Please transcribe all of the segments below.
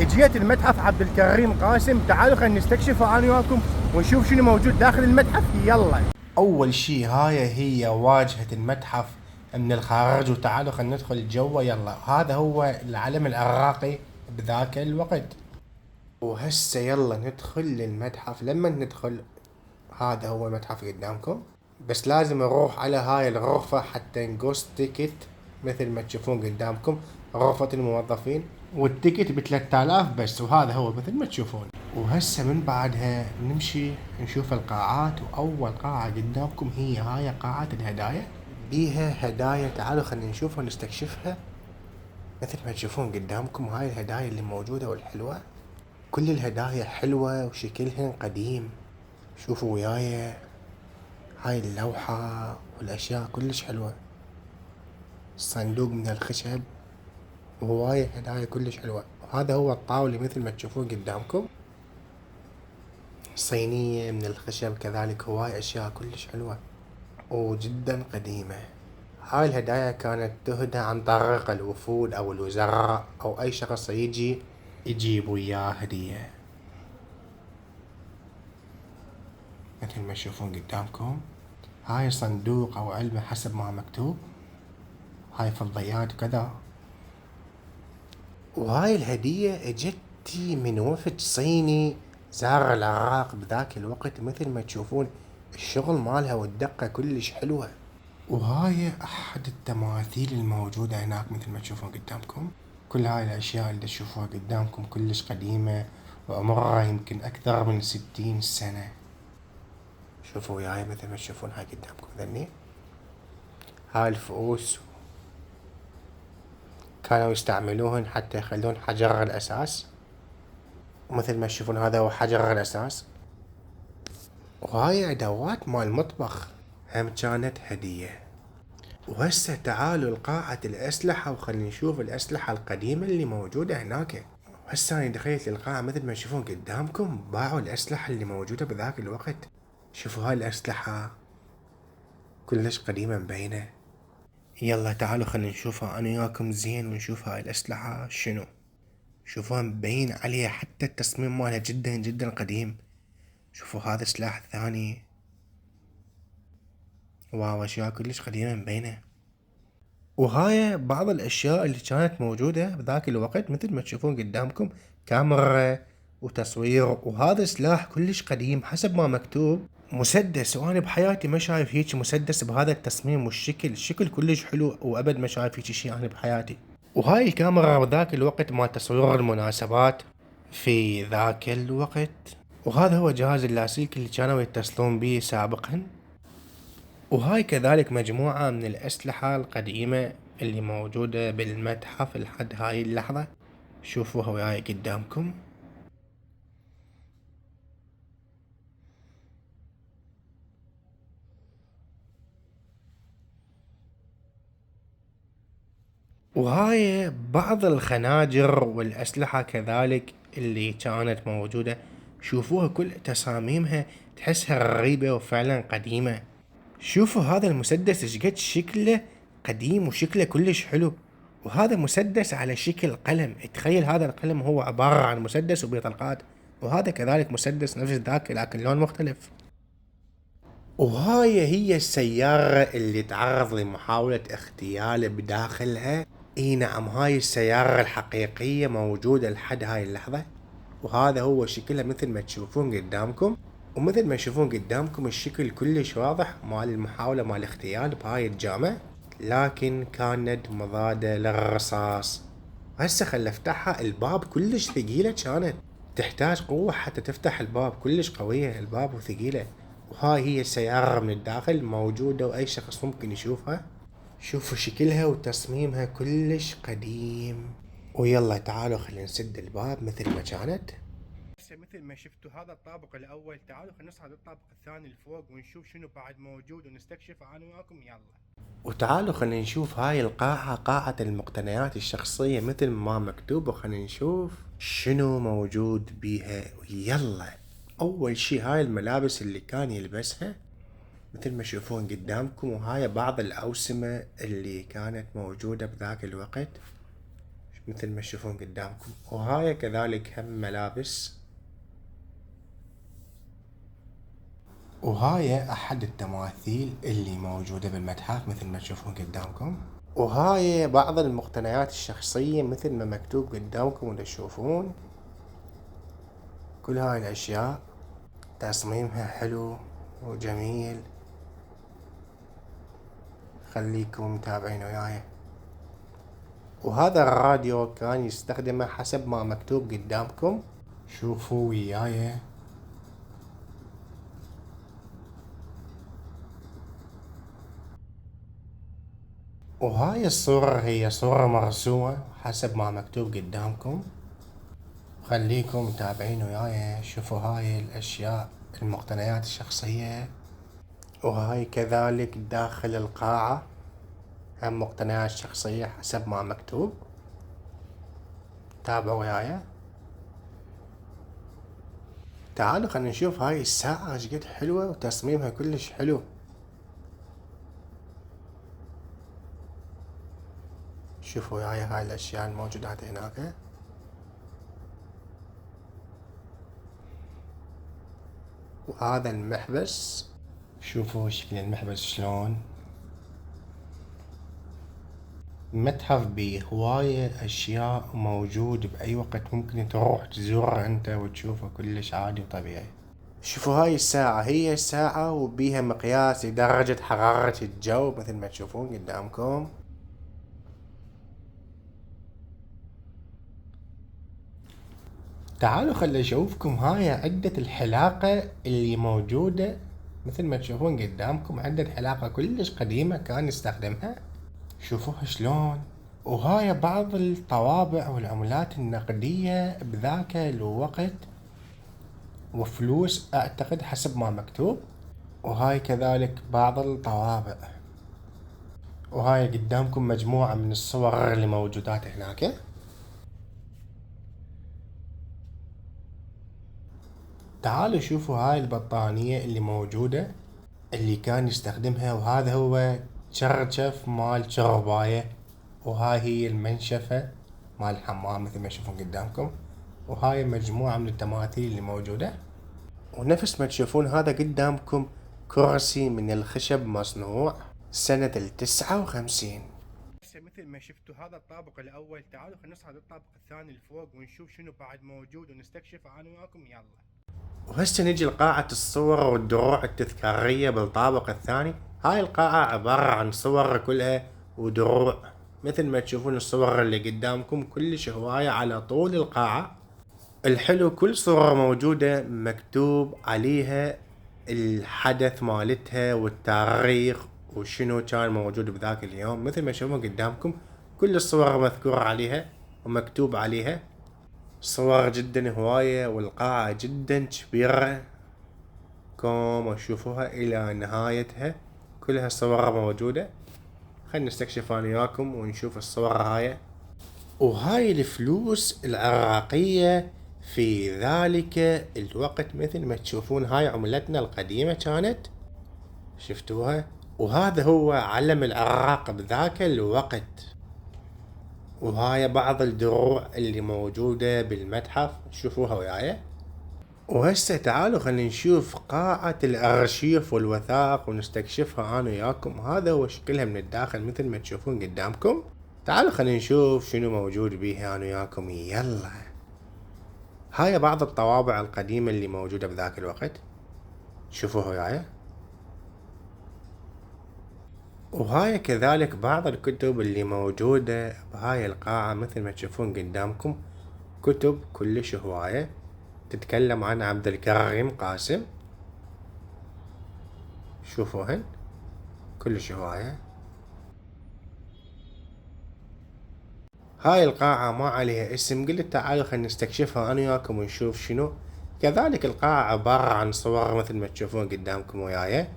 جيت المتحف عبد الكريم قاسم. تعالوا خلينا نستكشفه انا وياكم ونشوف شنو موجود داخل المتحف. يلا. اول شي هاي هي واجهة المتحف من الخارج، وتعالوا خلينا ندخل جوا. يلا، هذا هو العلم العراقي بذاك الوقت. وهسه يلا ندخل للمتحف. لما ندخل، هذا هو المتحف قدامكم، بس لازم نروح على هاي الغرفة حتى نقص تيكت. مثل ما تشوفون قدامكم غرفة الموظفين، والتيكت ب3000 بس، وهذا هو مثل ما تشوفون. وهسه من بعدها نمشي نشوف القاعات، وأول قاعة قدامكم هي هاي قاعة الهدايا، بيها هدايا. تعالوا خلينا نشوفها ونستكشفها. مثل ما تشوفون قدامكم هاي الهدايا اللي موجودة والحلوة، كل الهدايا حلوة وشكلهن قديم. شوفوا وياي هاي اللوحة والأشياء كلش حلوة. الصندوق من الخشب، وهواية هدايا كلش حلوة. وهذا هو الطاولة مثل ما تشوفون قدامكم، صينية من الخشب كذلك. هواي أشياء كلش حلوة وجدا قديمة. هاي الهدايا كانت تهدى عن طريق الوفود أو الوزراء أو أي شخص يجي يجيب وياه هدية. مثل ما تشوفون قدامكم هاي صندوق أو علبة حسب ما مكتوب، هاي فضيات وكذا. وهاي الهدية اجتي من وفد صيني زار العراق بذاك الوقت. مثل ما تشوفون الشغل مالها والدقة كلش حلوة. وهاي أحد التماثيل الموجودة هناك مثل ما تشوفون قدامكم. كل هاي الأشياء اللي تشوفوها قدامكم كلش قديمة، وعمرها يمكن أكثر من 60 سنة. شوفوا وياي مثل ما تشوفون هاي قدامكم ذني، هاي الفؤوس كانوا يستعملوهن حتى يخلون حجر الأساس. ومثل ما تشوفون هذا هو حجر الأساس. وهاي أدوات مال المطبخ هم كانت هدية. وهسه تعالوا لقاعة الأسلحة وخلينا نشوف الأسلحة القديمة اللي موجودة هناك. هسه أنا دخلت للقاعة مثل ما تشوفون قدامكم، باعوا الأسلحة اللي موجودة بذاك الوقت. شوفوا هاي الأسلحة كلش قديمة مبينة. يلا تعالوا خلينا نشوفها أنا وياكم زين، ونشوف هاي الأسلحة شنو. شوفوها مبين عليها حتى التصميم مالها جدا جدا قديم. شوفوا هذا السلاح الثاني، واو أشياء كلش قديمة مبينة. وهاي بعض الأشياء اللي كانت موجودة بذاك الوقت. مثل ما تشوفون قدامكم كاميرا وتصوير. وهذا سلاح كلش قديم حسب ما مكتوب مسدس، وأنا بحياتي ما شايف هيك مسدس بهذا التصميم والشكل. الشكل كلش حلو، وأبد ما شايف هيك شي أنا بحياتي. وهاي الكاميرا بذاك الوقت مال تصوير المناسبات في ذاك الوقت. وهذا هو جهاز اللاسلكي اللي كانوا يتصلون به سابقا. وهاي كذلك مجموعة من الأسلحة القديمة اللي موجودة بالمتحف لحد هاي اللحظة. شوفوها وياي قدامكم. وهاي بعض الخناجر والأسلحة كذلك اللي كانت موجودة. شوفوها كل تصاميمها تحسها غريبة وفعلا قديمة. شوفوا هذا المسدس شقد شكله قديم وشكله كلش حلو. وهذا مسدس على شكل قلم. تخيل هذا القلم هو عبارة عن مسدس وبطلقات، وهذا كذلك مسدس نفس ذاك لكن لون مختلف. وهاي هي السيارة اللي تعرض لمحاولة اغتيال بداخلها. اي نعم، هاي السيارة الحقيقية موجودة لحد هاي اللحظة. وهذا هو شكلها مثل ما تشوفون قدامكم. ومثل ما تشوفون قدامكم الشكل كلش واضح مال المحاولة مال الاغتيال بهاي الجامعة، لكن كانت مضادة للرصاص. هسه خل افتحها. الباب كلش ثقيلة، كانت تحتاج قوة حتى تفتح الباب. كلش قوية الباب وثقيلة. وهاي هي السيارة من الداخل موجودة وأي شخص ممكن يشوفها. شوفوا شكلها وتصميمها كلش قديم. ويلا تعالوا خلينا نسد الباب مثل ما كانت. مثل ما شفتوا هذا الطابق الأول. تعالوا خلينا نصعد الطابق الثاني لفوق ونشوف شنو بعد موجود ونستكشف أنا وياكم. يلا. وتعالوا خلينا نشوف هاي القاعة، قاعة المقتنيات الشخصية مثل ما مكتوب، وخلينا نشوف شنو موجود بيها. يلا. أول شي هاي الملابس اللي كان يلبسها مثل ما تشوفون قدامكم. وهاي بعض الأوسمة اللي كانت موجودة بذاك الوقت. مثل ما تشوفون قدامكم. وهاي كذلك هم ملابس. وهاي أحد التماثيل اللي موجودة بالمتحف مثل ما تشوفون قدامكم. وهاي بعض المقتنيات الشخصية مثل ما مكتوب قدامكم وتشوفون. كل هاي الأشياء تصميمها حلو وجميل. خليكم متابعين وياي. وهذا الراديو كان يستخدمه حسب ما مكتوب قدامكم. شوفوا وياي. وهاي الصورة هي صورة مرسومة حسب ما مكتوب قدامكم. خليكم متابعين وياي. شوفوا هاي الأشياء المقتنيات الشخصية. وهاي كذلك داخل القاعة هم مقتنيات شخصية حسب ما مكتوب. تابعوا وياي. تعالوا خلينا نشوف هاي الساعة ايش قد حلوة وتصميمها كلش حلو. شوفوا وياي هاي الأشياء الموجودات هناك. وهذا المحبس. شوفوا شكل المحبس شلون. متحف بيه هواية أشياء موجود بأي وقت ممكن تروح تزوره أنت وتشوفه كلش عادي وطبيعي. شوفوا هاي الساعة هي ساعة وبيها مقياس لدرجة حرارة الجو مثل ما تشوفون قدامكم. تعالوا خلي أشوفكم هاي عدة الحلاقة اللي موجودة مثل ما تشوفون قدامكم. عدة حلاقة كلش قديمة كان يستخدمها. شوفوها شلون. وهاي بعض الطوابع والعملات النقدية بذاك الوقت وفلوس اعتقد حسب ما مكتوب. وهاي كذلك بعض الطوابع. وهاي قدامكم مجموعة من الصور اللي موجودات هناك. تعالوا شوفوا هاي البطانية اللي موجودة اللي كان يستخدمها. وهذا هو شرشف مال شرباية. وهاي هي المنشفة مال الحمام مثل ما تشوفون قدامكم. وهاي مجموعة من التماثيل اللي موجودة. ونفس ما تشوفون هذا قدامكم كرسي من الخشب مصنوع سنة 59. مثل ما شفتوا هذا الطابق الأول. تعالوا خلينا نصعد الطابق الثاني لفوق ونشوف شنو بعد موجود ونستكشف أنا وياكم. يلا. وهسه نجي لقاعة الصور والدروع التذكارية بالطابق الثاني. هاي القاعة عبارة عن صور كلها ودروع مثل ما تشوفون. الصور اللي قدامكم كلش هواية على طول القاعة. الحلو كل صورة موجودة مكتوب عليها الحدث مالتها والتاريخ وشنو كان موجود بذاك اليوم. مثل ما تشوفون قدامكم كل الصور مذكورة عليها ومكتوب عليها. صور جدا هواية والقاعة جدا كبيرة. كوم تشوفوها الى نهايتها كلها صور موجودة. خلينا نستكشف انا وياكم ونشوف الصور هاي. وهاي الفلوس العراقية في ذلك الوقت مثل ما تشوفون. هاي عملتنا القديمة كانت. شفتوها. وهذا هو علم العراق بذاك الوقت. وهاي بعض الدروع اللي موجودة بالمتحف. شوفوها وياي. وهسه تعالوا خلينا نشوف قاعة الأرشيف والوثائق ونستكشفها أنا وياكم. هذا هو شكلها من الداخل مثل ما تشوفون قدامكم. تعالوا خلينا نشوف شنو موجود بيها أنا وياكم. يلا. هاي بعض الطوابع القديمة اللي موجودة بذاك الوقت. شوفوها وياي. وهاي كذلك بعض الكتب اللي موجودة بهاي القاعة مثل ما تشوفون قدامكم. كتب كلش هواية تتكلم عن عبد الكريم قاسم. شوفوهن كلش هواية. هاي القاعة ما عليها اسم. قلت تعالوا خلينا نستكشفها انا وياكم ونشوف شنو. كذلك القاعة عبارة عن صور مثل ما تشوفون قدامكم وياي.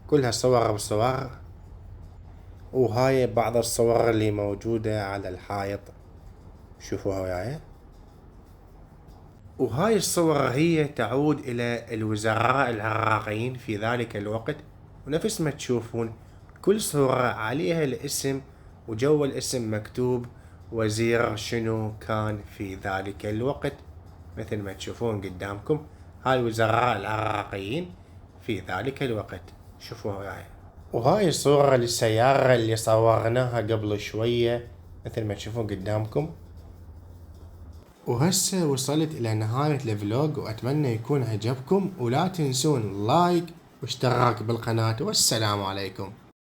كلها صور بصور. وهاي بعض الصور اللي موجودة على الحائط. شوفوها وياي. وهاي الصور هي تعود إلى الوزراء العراقيين في ذلك الوقت. ونفس ما تشوفون كل صورة عليها الاسم وجو الاسم مكتوب وزير شنو كان في ذلك الوقت. مثل ما تشوفون قدامكم هاي الوزراء العراقيين في ذلك الوقت. شوفوا هاي، وهاي الصورة للسيارة اللي صورناها قبل شوية مثل ما تشوفون قدامكم. وهسه وصلت إلى نهاية الفلوج، وأتمنى يكون عجبكم، ولا تنسون لايك واشتراك بالقناة، والسلام عليكم.